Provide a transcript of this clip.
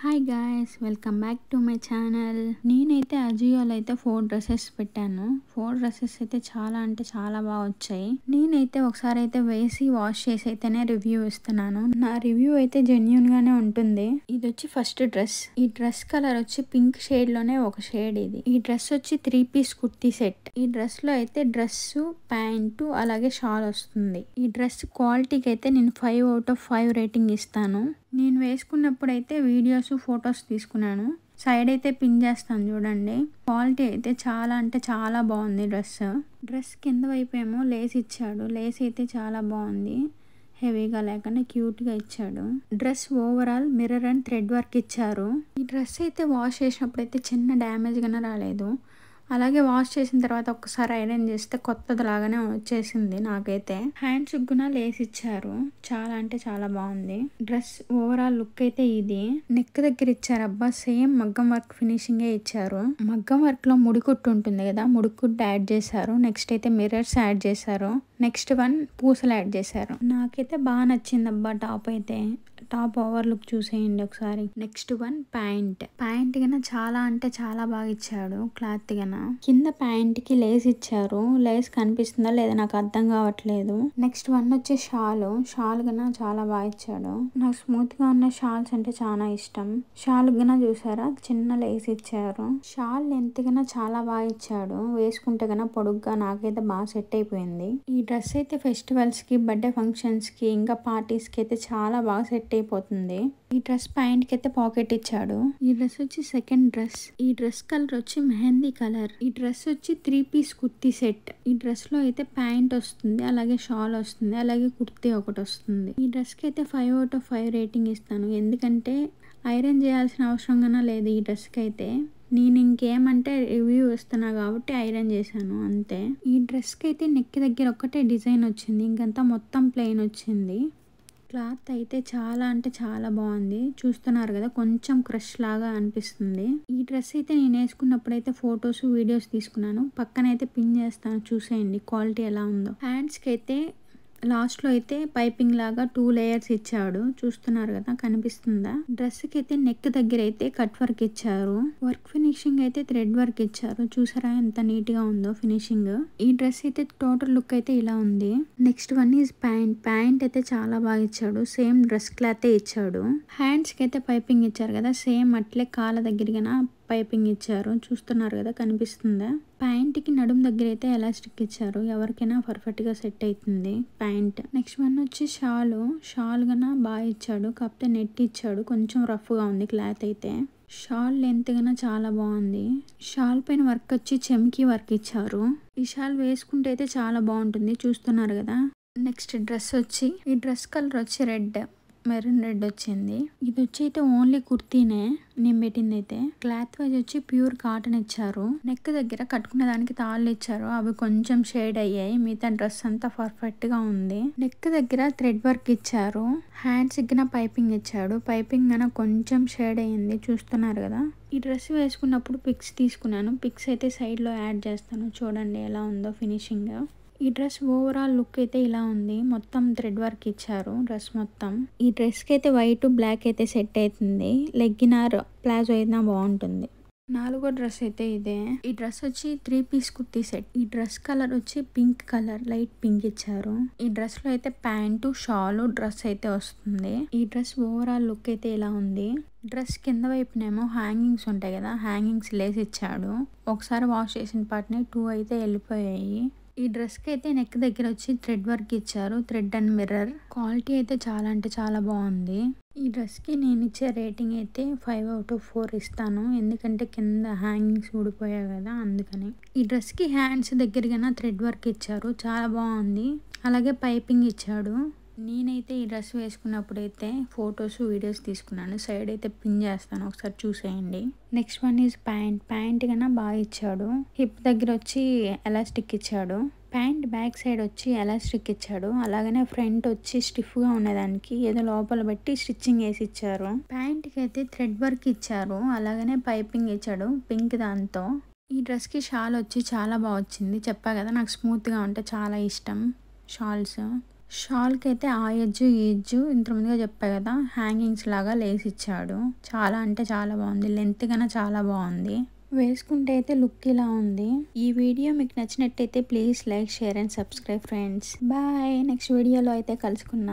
Hi guys, welcome back to my channel. నేనైతే అజియోలో అయితే 4 dresses పెట్టాను. 4 డ్రెస్సెస్ అయితే చాలా అంటే చాలా బాగా వచ్చాయి. నేనైతే ఒకసారి అయితే వేసి వాష్ చేసి అయితేనే రివ్యూ ఇస్తున్నాను. నా రివ్యూ అయితే జెన్యూన్ గానే ఉంటుంది. ఇది వచ్చి ఫస్ట్ డ్రెస్. ఈ డ్రెస్ కలర్ వచ్చి పింక్ షేడ్ లోనే ఒక షేడ్ ఇది. ఈ డ్రెస్ వచ్చి 3 పీస్ కుర్తీ సెట్. ఈ డ్రెస్ లో అయితే డ్రెస్, ప్యాంటు అలాగే షాల్ వస్తుంది. ఈ డ్రెస్ క్వాలిటీకి అయితే నేను 5 అవుట్ ఆఫ్ 5 రేటింగ్ ఇస్తాను. నేను వేసుకున్నప్పుడు అయితే వీడియోస్, ఫొటోస్ తీసుకున్నాను. సైడ్ అయితే పిన్ చేస్తాను చూడండి. క్వాలిటీ అయితే చాలా అంటే చాలా బాగుంది. డ్రెస్ కింద వైపు ఏమో లేస్ ఇచ్చాడు. లేస్ అయితే చాలా బాగుంది. హెవీగా లేకుండా క్యూట్గా ఇచ్చాడు. Dress overall mirror and thread work ఇచ్చారు. ఈ డ్రెస్ అయితే వాష్ చేసినప్పుడు అయితే చిన్న డ్యామేజ్ గానే రాలేదు. అలాగే వాష్ చేసిన తర్వాత ఒక్కసారి ఐరన్ చేస్తే కొత్తది లాగానే వచ్చేసింది. నాకైతే హ్యాండ్స్ గున లేస్ ఇచ్చారు. చాలా అంటే చాలా బాగుంది. డ్రెస్ ఓవరాల్ లుక్ అయితే ఇది. నెక్ దగ్గర ఇచ్చారు. అబ్బా, సేమ్ మగ్గం వర్క్ ఫినిషింగ్ ఇచ్చారు. మగ్గం వర్క్ లో ముడికుట్టు ఉంటుంది కదా, ముడికుట్టు యాడ్ చేశారు. నెక్స్ట్ అయితే మిర్రర్స్ యాడ్ చేశారు. నెక్స్ట్ వన్ పూసలు యాడ్ చేశారు. నాకైతే బాగా నచ్చింది అబ్బా టాప్ అయితే. టాప్ ఓవర్ లుక్ చూసేయండి ఒకసారి. నెక్స్ట్ వన్ ప్యాంట్ గన చాలా అంటే చాలా బాగా ఇచ్చాడు. క్లాత్ గన కింద ప్యాంట్ కి లేస్ ఇచ్చారు. లేస్ కనిపిస్తుందా లేదా నాకు అర్థం కావట్లేదు. నెక్స్ట్ వన్ వచ్చి షాల్ గన చాలా బాగా ఇచ్చాడు. నాకు స్మూత్ గా ఉన్న షాల్స్ అంటే చాలా ఇష్టం. షాల్ గన చూసారా, చిన్న లేస్ ఇచ్చారు. షాల్ లెంత్ గన చాలా బాగా ఇచ్చాడు. వేసుకుంటే గన పొడుగ్గా నాకైతే బాగా సెట్ అయిపోయింది. ఈ డ్రెస్ అయితే ఫెస్టివల్స్ కి, బర్త్డే ఫంక్షన్స్ కి, ఇంకా పార్టీస్ కి అయితే చాలా బాగా సెట్ అయిపోతుంది. ఈ డ్రెస్ ప్యాంట్ కి అయితే పాకెట్ ఇచ్చాడు. ఈ డ్రెస్ వచ్చి సెకండ్ డ్రెస్. ఈ డ్రెస్ కలర్ వచ్చి మెహందీ కలర్. ఈ డ్రెస్ వచ్చి 3 పీస్ కుర్తీ సెట్. ఈ డ్రెస్ లో అయితే ప్యాంట్ వస్తుంది, అలాగే షాల్ వస్తుంది, అలాగే కుర్తీ ఒకటి వస్తుంది. ఈ డ్రెస్ కి అయితే 5 అవుట్ ఆఫ్ 5 రేటింగ్ ఇస్తాను. ఎందుకంటే ఐరన్ చేయాల్సిన అవసరం గానే లేదు ఈ డ్రెస్ కి అయితే. నేను ఇంకేమంటే రివ్యూ ఇస్తున్నా కాబట్టి ఐరన్ చేశాను అంతే. ఈ డ్రెస్ కి అయితే నెక్ దగ్గర ఒక్కటే డిజైన్ వచ్చింది, ఇంకంతా మొత్తం ప్లెయిన్ వచ్చింది. క్లాత్ అయితే చాలా అంటే చాలా బాగుంది. చూస్తున్నారు కదా, కొంచెం క్రష్ లాగా అనిపిస్తుంది. ఈ డ్రెస్ అయితే నేను వేసుకున్నప్పుడు అయితే ఫొటోస్, వీడియోస్ తీసుకున్నాను. పక్కనైతే పిన్ చేస్తాను, చూసేయండి క్వాలిటీ ఎలా ఉందో. హ్యాండ్స్ కి అయితే లాస్ట్ లో అయితే పైపింగ్ లాగా 2 లేయర్స్ ఇచ్చాడు. చూస్తున్నారు కదా, కనిపిస్తుందా? డ్రెస్ కి అయితే నెక్ దగ్గర అయితే కట్ వర్క్ ఇచ్చారు. వర్క్ ఫినిషింగ్ అయితే థ్రెడ్ వర్క్ ఇచ్చారు. చూసారా ఎంత నీట్ గా ఉందో ఫినిషింగ్. ఈ డ్రెస్ అయితే టోటల్ లుక్ అయితే ఇలా ఉంది. నెక్స్ట్ వన్ ఈజ్ ప్యాంట్ అయితే చాలా బాగా ఇచ్చాడు. సేమ్ డ్రెస్ క్లాత్ ఇచ్చాడు. హ్యాండ్స్ కి అయితే పైపింగ్ ఇచ్చారు కదా, సేమ్ అట్లే కాళ్ళ దగ్గర పైపింగ్ ఇచ్చారు. చూస్తున్నారు కదా, కనిపిస్తుందా? ప్యాంట్ కి నడుం దగ్గర అయితే ఎలాస్టిక్ ఇచ్చారు. ఎవరికైనా పర్ఫెక్ట్ గా సెట్ అవుతుంది ప్యాంట్. నెక్స్ట్ వన్ వచ్చి షాల్ గన బాగా ఇచ్చాడు. కాకపోతే నెట్ ఇచ్చాడు, కొంచెం రఫ్ గా ఉంది క్లాత్ అయితే. షాల్ లెంత్ గన చాలా బాగుంది. షాల్ పైన వర్క్ వచ్చి చెమ్కీ వర్క్ ఇచ్చారు. ఈ షాల్ వేసుకుంటే అయితే చాలా బాగుంటుంది. చూస్తున్నారు కదా. నెక్స్ట్ డ్రెస్ వచ్చి, ఈ డ్రెస్ కలర్ వచ్చి మెరూన్ రెడ్ వచ్చింది. ఇది వచ్చి అయితే ఓన్లీ కుర్తీనే నేను పెట్టింది అయితే. క్లాత్ వైజ్ వచ్చి ప్యూర్ కాటన్ ఇచ్చారు. నెక్ దగ్గర కట్టుకునే దానికి తాళ్ళు ఇచ్చారు. అవి కొంచెం షేడ్ అయ్యాయి. మిగతా డ్రెస్ అంతా పర్ఫెక్ట్ గా ఉంది. నెక్ దగ్గర థ్రెడ్ వర్క్ ఇచ్చారు. హ్యాండ్స్ దగ్గర పైపింగ్ ఇచ్చాడు. పైపింగ్ గన కొంచెం షేడ్ అయ్యింది. చూస్తున్నారు కదా. ఈ డ్రెస్ వేసుకున్నప్పుడు పిక్స్ తీసుకున్నాను. పిక్స్ అయితే సైడ్ లో యాడ్ చేస్తాను. చూడండి ఎలా ఉందో ఫినిషింగ్. ఈ డ్రెస్ ఓవరాల్ లుక్ అయితే ఇలా ఉంది. మొత్తం థ్రెడ్ వర్క్ ఇచ్చారు డ్రెస్ మొత్తం. ఈ డ్రెస్ కి అయితే వైట్, బ్లాక్ అయితే సెట్ అవుతుంది. లెగ్గినార్, ప్లాజో అయినా బాగుంటుంది. 4వ డ్రెస్ అయితే ఇదే. ఈ డ్రెస్ వచ్చి 3 పీస్ కుర్తీ సెట్. ఈ డ్రెస్ కలర్ వచ్చి పింక్ కలర్, లైట్ పింక్ ఇచ్చారు. ఈ డ్రెస్ లో అయితే ప్యాంటు, షాలు, డ్రెస్ అయితే వస్తుంది. ఈ డ్రెస్ ఓవరాల్ లుక్ అయితే ఇలా ఉంది. డ్రెస్ కింద వైపునేమో హ్యాంగింగ్స్ ఉంటాయి కదా, హ్యాంగింగ్స్ లేస్ ఇచ్చాడు. ఒకసారి వాష్ చేసిన పాటిని 2 అయితే వెళ్ళిపోయాయి. ఈ డ్రెస్ కి అయితే నెక్ దగ్గర వచ్చి థ్రెడ్ వర్క్ ఇచ్చారు. Thread and mirror. క్వాలిటీ అయితే చాలా అంటే చాలా బాగుంది. ఈ డ్రెస్ కి నేను ఇచ్చే రేటింగ్ అయితే 5 అవుట్ ఆఫ్ 4 ఇస్తాను. ఎందుకంటే కింద హ్యాంగింగ్స్ ఊడిపోయాయి కదా, అందుకని. ఈ డ్రెస్ కి హ్యాండ్స్ దగ్గరగా థ్రెడ్ వర్క్ ఇచ్చారు. చాలా బాగుంది. అలాగే పైపింగ్ ఇచ్చాడు. నేనైతే ఈ డ్రెస్ వేసుకున్నప్పుడు అయితే ఫొటోస్, వీడియోస్ తీసుకున్నాను. సైడ్ అయితే పిన్ చేస్తాను, ఒకసారి చూసేయండి. నెక్స్ట్ వన్ ఈజ్ ప్యాంట్ కన్నా బాగా ఇచ్చాడు. హిప్ దగ్గర వచ్చి ఎలాస్టిక్ ఇచ్చాడు. ప్యాంట్ బ్యాక్ సైడ్ వచ్చి ఎలాస్టిక్ ఇచ్చాడు. అలాగనే ఫ్రంట్ వచ్చి స్టిఫ్ గా ఉన్నదానికి ఏదో లోపల పెట్టి స్టిచ్చింగ్ వేసి ఇచ్చారు. ప్యాంట్ కి అయితే థ్రెడ్ వర్క్ ఇచ్చారు. అలాగనే పైపింగ్ ఇచ్చాడు పింక్ దాంతో. ఈ డ్రెస్ కి షాల్ వచ్చి చాలా బాగా వచ్చింది. చెప్పా కదా, నాకు స్మూత్ గా ఉంటే చాలా ఇష్టం షాల్స్. షాల్కి అయితే ఆ ఎడ్జు ఈ ఎడ్జు ఇంత ముందుగా చెప్పా కదా హ్యాంగింగ్స్ లాగా లేసి ఇచ్చాడు. చాలా అంటే చాలా బాగుంది. లెంత్ కన్నా చాలా బాగుంది. వేసుకుంటే అయితే లుక్ ఇలా ఉంది. ఈ వీడియో మీకు నచ్చినట్టయితే please like, share and subscribe friends. Bye. Next వీడియోలో అయితే కలుసుకుందాం.